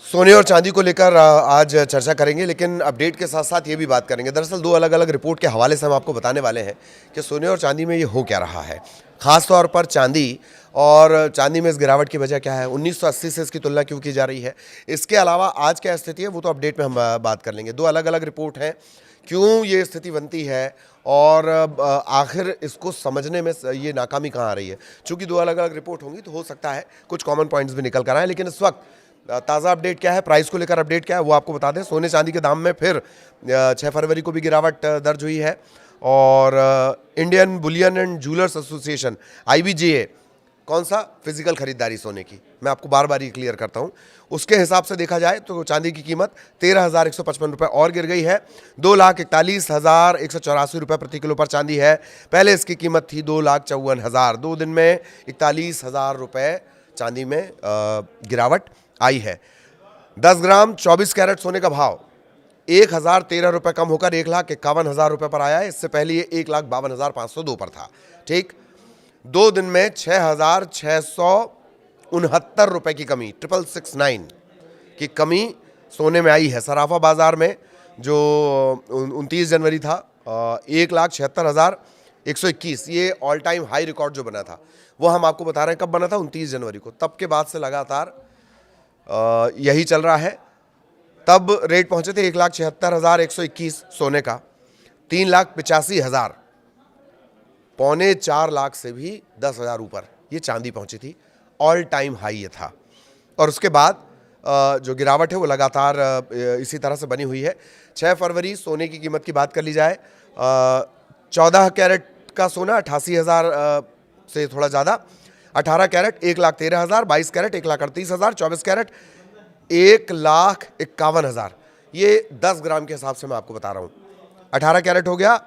सोने और चांदी को लेकर आज चर्चा करेंगे, लेकिन अपडेट के साथ साथ ये भी बात करेंगे। दरअसल दो अलग अलग रिपोर्ट के हवाले से हम आपको बताने वाले हैं कि सोने और चांदी में ये हो क्या रहा है। खास तौर पर चांदी में इस गिरावट की वजह क्या है, 1980 से इसकी तुलना क्यों की जा रही है, इसके अलावा आज क्या स्थिति है वो तो अपडेट में हम बात कर लेंगे। दो अलग अलग रिपोर्ट हैं, क्यों ये स्थिति बनती है और आखिर इसको समझने में ये नाकामी कहाँ आ रही है। चूँकि दो अलग अलग रिपोर्ट होंगी तो हो सकता है कुछ कॉमन पॉइंट्स भी निकल कर आए, लेकिन इस वक्त ताज़ा अपडेट क्या है, प्राइस को लेकर अपडेट क्या है वो आपको बता दें। सोने चांदी के दाम में फिर 6 फरवरी को भी गिरावट दर्ज हुई है और Indian Boolean and jewellers association IBJA, कौन सा, फिजिकल खरीदारी सोने की, मैं आपको बार बार ये क्लियर करता हूँ, उसके हिसाब से देखा जाए तो चांदी की कीमत 13,155 रुपये और गिर गई है। 2,41,184 रुपये प्रति किलो पर चांदी है। पहले इसकी कीमत थी 2,54,000। 2 दिन में 41,000 रुपये चांदी में गिरावट आई है। 10 ग्राम 24 कैरेट सोने का भाव 1,013 रुपये कम होकर 1,51,000 रुपये पर आया है। इससे पहले ये 1,52,502 पर था। ठीक, 2 दिन में 6,669 रुपये की कमी, 669 की कमी सोने में आई है। सराफा बाजार में जो 29 जनवरी था 1,76,121, ये ऑल टाइम हाई रिकॉर्ड जो बना था वो हम आपको बता रहे हैं कब बना था, 29 जनवरी को। तब के बाद से लगातार यही चल रहा है। तब रेट पहुंचे थे 1,76,121 सोने का, 3,85,000, 3.25 से भी 10,000 ऊपर ये चांदी पहुंची थी। ऑल टाइम हाई ये था। और उसके बाद जो गिरावट है वो लगातार इसी तरह से बनी हुई है। 6 फरवरी सोने की कीमत की बात कर ली जाए, 14 कैरेट का सोना 88,000 से थोड़ा ज़्यादा, 18 कैरेट 1,13,000, 22 कैरेट 1,38,000, 24 कैरेट 1,51,000। ये 10 ग्राम के हिसाब से मैं आपको बता रहा हूँ। 18 कैरेट हो गया,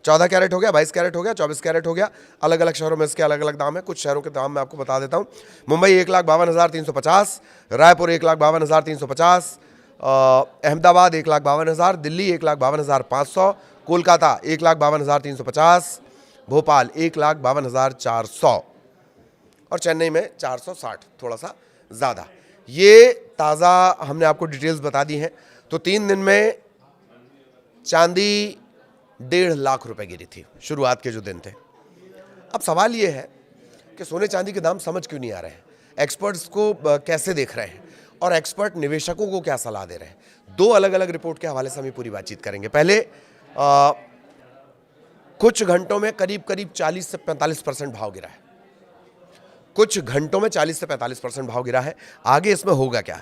14 कैरेट हो गया, 22 कैरेट हो गया, 24 कैरेट हो गया। अलग अलग शहरों में इसके अलग अलग दाम है। कुछ शहरों के दाम मैं आपको बता देता हूँ। मुंबई 1,52,350, रायपुर 1,52,350, अहमदाबाद 1,52,000, दिल्ली 1,52,500, कोलकाता 1,52,350, भोपाल 1,52,400 और चेन्नई में 460, थोड़ा सा ज़्यादा। ये ताज़ा हमने आपको डिटेल्स बता दी हैं। तो 3 दिन में चांदी 1.5 लाख रुपए गिरी थी, शुरुआत के जो दिन थे। अब सवाल ये है कि सोने चांदी के दाम समझ क्यों नहीं आ रहे हैं, एक्सपर्ट्स को कैसे देख रहे हैं और एक्सपर्ट निवेशकों को क्या सलाह दे रहे हैं। दो अलग अलग रिपोर्ट के हवाले से हम पूरी बातचीत करेंगे। पहले कुछ घंटों में करीब करीब 40 से 45% भाव गिरा है। कुछ घंटों में 40 से 45% भाव गिरा है। आगे इसमें होगा क्या?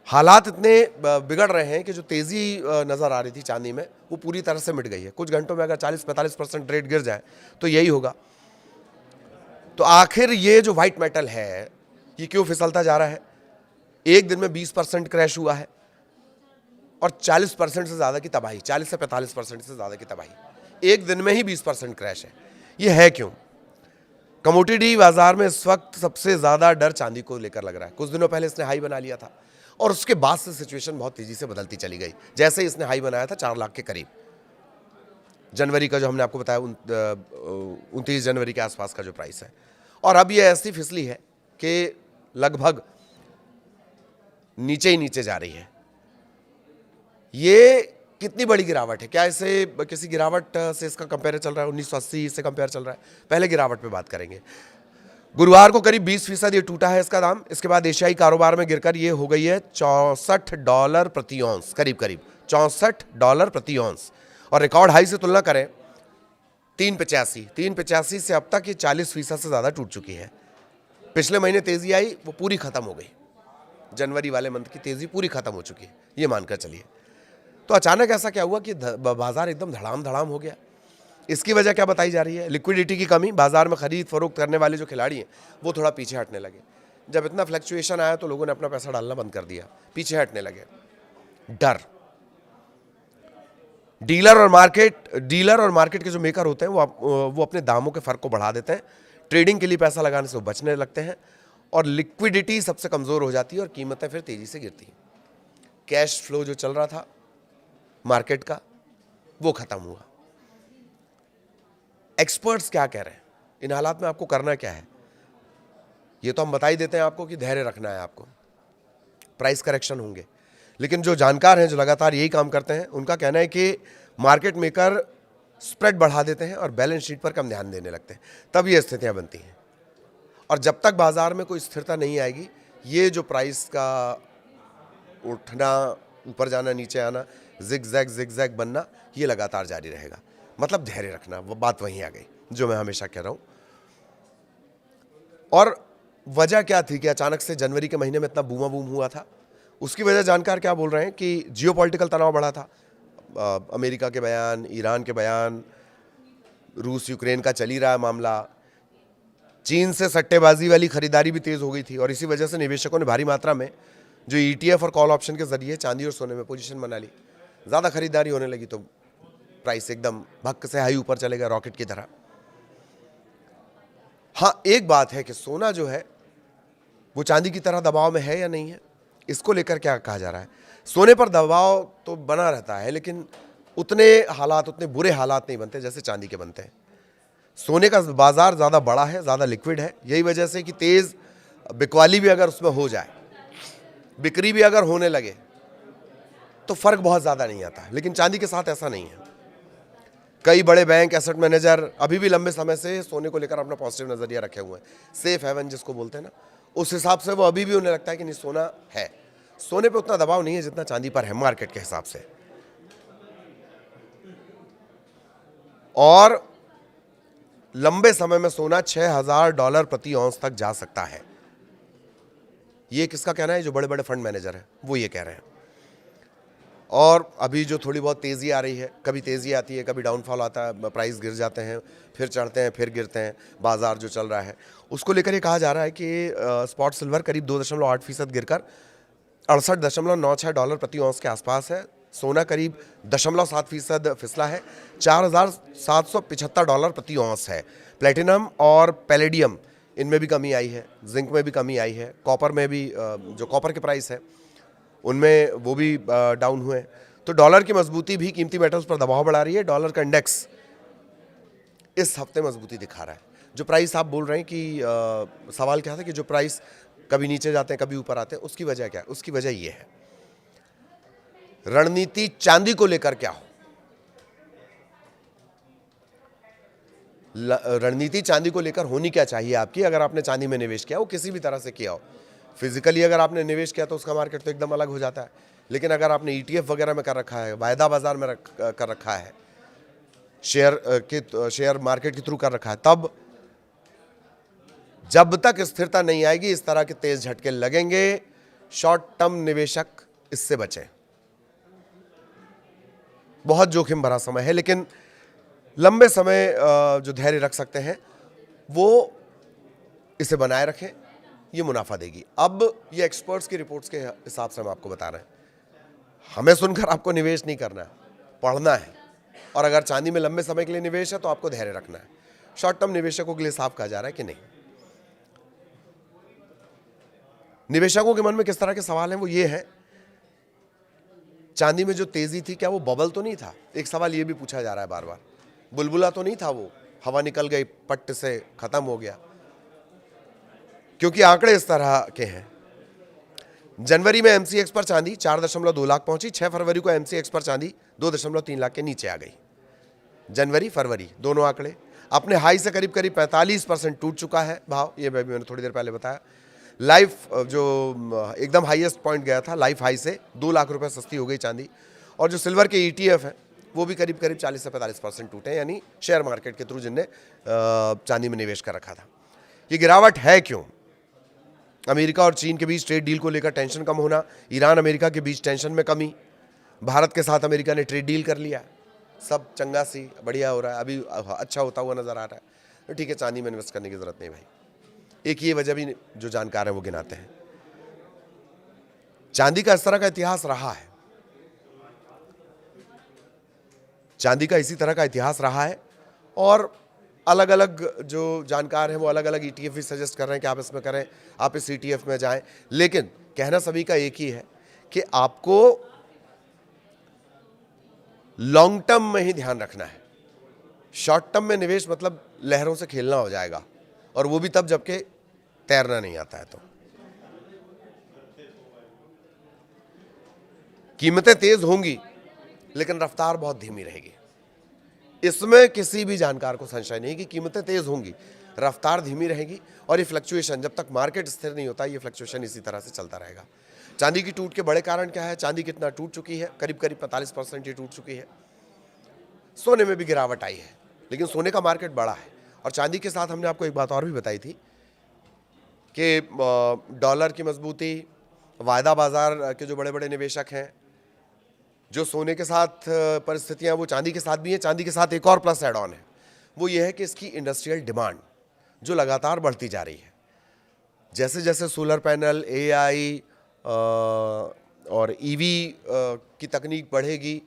हालात इतने बिगड़ रहे हैं कि जो तेजी नजर आ रही थी चांदी में वो पूरी तरह से मिट गई है। कुछ घंटों में अगर 40-45% रेट गिर जाए तो यही होगा। तो आखिर ये जो व्हाइट मेटल है ये क्यों फिसलता जा रहा है? एक दिन में 20% क्रैश हुआ है और 40% से ज्यादा की तबाही, 40 से 45% से ज्यादा की तबाही एक दिन में ही 20% क्रैश है। ये है क्यों? कमोडिटी बाजार में इस वक्त सबसे ज्यादा डर चांदी को लेकर लग रहा है। कुछ दिनों पहले इसने हाई बना लिया था और उसके बाद से सिचुएशन बहुत तेजी से बदलती चली गई। जैसे ही इसने हाई बनाया था 4 लाख के करीब, जनवरी का जो हमने आपको बताया 29 जनवरी के आसपास का जो प्राइस है, और अब ये ऐसी फिसली है कि लगभग नीचे ही नीचे जा रही है। ये कितनी बड़ी गिरावट है? क्या इसे किसी गिरावट से इसका कंपेयर चल रहा है? 1980 से कंपेयर चल रहा है? पहले गिरावट पे बात करेंगे। गुरुवार को करीब 20% ये टूटा है इसका दाम। इसके बाद एशियाई कारोबार में गिरकर ये हो गई है $64 प्रति औंस, करीब करीब $64 प्रति औंस। और रिकॉर्ड हाई से तुलना करें 385 से अब तक ये 40% से ज़्यादा टूट चुकी है। पिछले महीने तेज़ी आई वो पूरी ख़त्म हो गई। जनवरी वाले मंथ की तेज़ी पूरी ख़त्म हो चुकी है, ये मानकर चलिए। तो अचानक ऐसा क्या हुआ कि बाजार एकदम धड़ाम धड़ाम हो गया? इसकी वजह क्या बताई जा रही है? लिक्विडिटी की कमी। बाजार में खरीद फरोख्त करने वाले जो खिलाड़ी हैं वो थोड़ा पीछे हटने लगे। जब इतना फ्लक्चुएशन आया तो लोगों ने अपना पैसा डालना बंद कर दिया, पीछे हटने लगे। डर। डीलर और मार्केट के जो मेकर होते हैं वो अपने दामों के फर्क को बढ़ा देते हैं। ट्रेडिंग के लिए पैसा लगाने से वो बचने लगते हैं और लिक्विडिटी सबसे कमजोर हो जाती है और कीमतें फिर तेजी से गिरती हैं। कैश फ्लो जो चल रहा था मार्केट का वो खत्म हुआ। एक्सपर्ट्स क्या कह रहे हैं? इन हालात में आपको करना क्या है? ये तो हम बता ही देते हैं आपको कि धैर्य रखना है आपको, प्राइस करेक्शन होंगे। लेकिन जो जानकार हैं, जो लगातार यही काम करते हैं, उनका कहना है कि मार्केट मेकर स्प्रेड बढ़ा देते हैं और बैलेंस शीट पर कम ध्यान देने लगते हैं, तब ये स्थितियां बनती हैं। और जब तक बाजार में कोई स्थिरता नहीं आएगी, ये जो प्राइस का उठना, ऊपर जाना, नीचे आना, जिग जैग बनना, ये लगातार जारी रहेगा। मतलब धैर्य रखना, वो बात वहीं आ गई जो मैं हमेशा कह रहा हूं। और वजह क्या थी कि अचानक से जनवरी के महीने में इतना बूमा बूम हुआ था? उसकी वजह जानकार क्या बोल रहे हैं कि जियोपॉलिटिकल तनाव बढ़ा था। अमेरिका के बयान, ईरान के बयान, रूस यूक्रेन का चल ही रहा है मामला, चीन से सट्टेबाजी वाली खरीदारी भी तेज हो गई थी, और इसी वजह से निवेशकों ने भारी मात्रा में जो ETF और कॉल ऑप्शन के जरिए चांदी और सोने में पोजीशन बना ली। ज़्यादा खरीदारी होने लगी तो प्राइस एकदम भक्क से हाई ऊपर चलेगा, रॉकेट की तरह। हाँ, एक बात है कि सोना जो है वो चांदी की तरह दबाव में है या नहीं है, इसको लेकर क्या कहा जा रहा है। सोने पर दबाव तो बना रहता है, लेकिन उतने हालात, उतने बुरे हालात नहीं बनते जैसे चांदी के बनते हैं। सोने का बाजार ज़्यादा बड़ा है, ज़्यादा लिक्विड है, यही वजह से कि तेज़ बिकवाली भी अगर उसमें हो जाए, बिक्री भी अगर होने लगे, तो फर्क बहुत ज़्यादा नहीं आता। लेकिन चांदी के साथ ऐसा नहीं है। कई बड़े बैंक, एसेट मैनेजर अभी भी लंबे समय से सोने को लेकर अपना पॉजिटिव नज़रिया रखे हुए हैं, सेफ हेवन जिसको बोलते हैं ना, उस हिसाब से वो अभी भी उन्हें लगता है कि नहीं, सोना है। सोने पे उतना दबाव नहीं है जितना चांदी पर है मार्केट के हिसाब से। और लंबे समय में सोना $6,000 प्रति औंस तक जा सकता है। ये किसका कहना है? जो बड़े बड़े फंड मैनेजर हैं वो ये कह रहे हैं। और अभी जो थोड़ी बहुत तेज़ी आ रही है, कभी तेज़ी आती है, कभी डाउनफॉल आता है, प्राइस गिर जाते हैं, फिर चढ़ते हैं, फिर गिरते हैं, बाजार जो चल रहा है उसको लेकर ये कहा जा रहा है कि स्पॉट सिल्वर करीब 2.8% गिरकर $68.96 प्रति औंस के आसपास है। सोना करीब 0.7% फिसला है, $4,775 प्रति औंस है। प्लेटिनम और पैलेडियम, इनमें भी कमी आई है, जिंक में भी कमी आई है, कॉपर में भी जो कॉपर के प्राइस है उनमें वो भी डाउन हुए। तो डॉलर की मजबूती भी कीमती मेटल्स पर दबाव बढ़ा रही है। डॉलर का इंडेक्स इस हफ्ते मजबूती दिखा रहा है। जो प्राइस आप बोल रहे हैं कि सवाल क्या था कि जो प्राइस कभी नीचे जाते हैं, कभी ऊपर आते हैं, उसकी वजह क्या है? उसकी वजह ये है, रणनीति चांदी को लेकर क्या हो। रणनीति चांदी को लेकर होनी क्या चाहिए आपकी? अगर आपने चांदी में निवेश किया हो, किसी भी तरह से किया हो, फिजिकली अगर आपने निवेश किया तो उसका मार्केट तो एकदम अलग हो जाता है। लेकिन अगर आपने ETF वगैरह में कर रखा है, वायदा बाजार में कर रखा है, शेयर मार्केट के थ्रू कर रखा है, तब जब तक स्थिरता नहीं आएगी इस तरह के तेज झटके लगेंगे। शॉर्ट टर्म निवेशक इससे बचें। बहुत जोखिम भरा समय है, लेकिन लंबे समय जो धैर्य रख सकते हैं वो इसे बनाए रखें, ये मुनाफा देगी। अब ये एक्सपर्ट्स की रिपोर्ट्स के हिसाब से हम आपको बता रहे हैं, हमें सुनकर आपको निवेश नहीं करना है, पढ़ना है। और अगर चांदी में लंबे समय के लिए निवेश है तो आपको धैर्य रखना है। शॉर्ट टर्म निवेशकों के लिए साफ कहा जा रहा है कि नहीं। निवेशकों के मन में किस तरह के सवाल हैं वो ये है, चांदी में जो तेजी थी क्या वो बबल तो नहीं था? एक सवाल ये भी पूछा जा रहा है बार बार, बुलबुला तो नहीं था वो, हवा निकल गई, पट्ट से खत्म हो गया? क्योंकि आंकड़े इस तरह के हैं। जनवरी में MCX पर चांदी 4.2 लाख पहुंची, 6 फरवरी को MCX पर चांदी 2.3 लाख के नीचे आ गई। जनवरी फरवरी दोनों आंकड़े अपने हाई से करीब 45% टूट चुका है भाव। ये मैंने थोड़ी देर पहले बताया। लाइफ जो एकदम हाईएस्ट पॉइंट गया था, लाइफ हाई से 2 लाख रुपए सस्ती हो गई चांदी। और जो सिल्वर के ETF है वो भी करीब 40 से 45% टूटे, यानी शेयर मार्केट के थ्रू जिनने चांदी में निवेश कर रखा था। ये गिरावट है क्यों? अमेरिका और चीन के बीच ट्रेड डील को लेकर टेंशन कम होना, ईरान अमेरिका के बीच टेंशन में कमी, भारत के साथ अमेरिका ने ट्रेड डील कर लिया, सब चंगा सी बढ़िया हो रहा है, अभी अच्छा होता हुआ नजर आ रहा है, तो ठीक है, चांदी में इन्वेस्ट करने की जरूरत नहीं भाई। एक ये वजह भी जो जानकार है वो गिनाते हैं। चांदी का इस तरह का इतिहास रहा है, चांदी का इसी तरह का इतिहास रहा है, और अलग अलग जो जानकार हैं वो अलग अलग ETF भी सजेस्ट कर रहे हैं कि आप इसमें करें, आप इस ETF में जाएं। लेकिन कहना सभी का एक ही है कि आपको लॉन्ग टर्म में ही ध्यान रखना है। शॉर्ट टर्म में निवेश मतलब लहरों से खेलना हो जाएगा, और वो भी तब जबकि तैरना नहीं आता है तो। कीमतें तेज होंगी लेकिन रफ्तार बहुत धीमी रहेगी। इसमें किसी भी जानकार को संशय नहीं कि कीमतें तेज होंगी, रफ्तार धीमी रहेगी और ये फ्लक्चुएशन जब तक मार्केट स्थिर नहीं होता, ये फ्लक्चुएशन इसी तरह से चलता रहेगा। चांदी की टूट के बड़े कारण क्या है? चांदी कितना टूट चुकी है? करीब करीब 45% ये टूट चुकी है। सोने में भी गिरावट आई है, लेकिन सोने का मार्केट बड़ा है। और चांदी के साथ हमने आपको एक बात और भी बताई थी कि डॉलर की मजबूती, वायदा बाजार के जो बड़े बड़े निवेशक हैं, जो सोने के साथ परिस्थितियां वो चांदी के साथ भी हैं। चांदी के साथ एक और प्लस एड ऑन है, वो ये है कि इसकी इंडस्ट्रियल डिमांड जो लगातार बढ़ती जा रही है। जैसे जैसे सोलर पैनल, एआई और ईवी की तकनीक बढ़ेगी,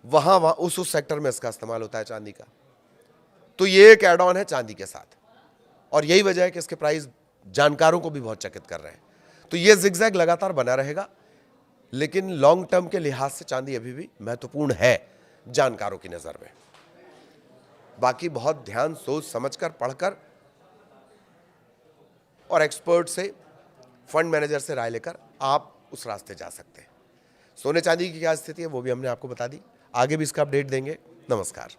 वहाँ उस सेक्टर में इसका इस्तेमाल होता है चांदी का। तो ये एक एड ऑन है चांदी के साथ, और यही वजह है कि इसके प्राइस जानकारों को भी बहुत चकित कर रहे हैं। तो ये जिगजैग लगातार बना रहेगा, लेकिन लॉन्ग टर्म के लिहाज से चांदी अभी भी महत्वपूर्ण है जानकारों की नज़र में। बाकी बहुत ध्यान, सोच समझकर, पढ़कर और एक्सपर्ट से, फंड मैनेजर से राय लेकर आप उस रास्ते जा सकते हैं। सोने चांदी की क्या स्थिति है वो भी हमने आपको बता दी। आगे भी इसका अपडेट देंगे। नमस्कार।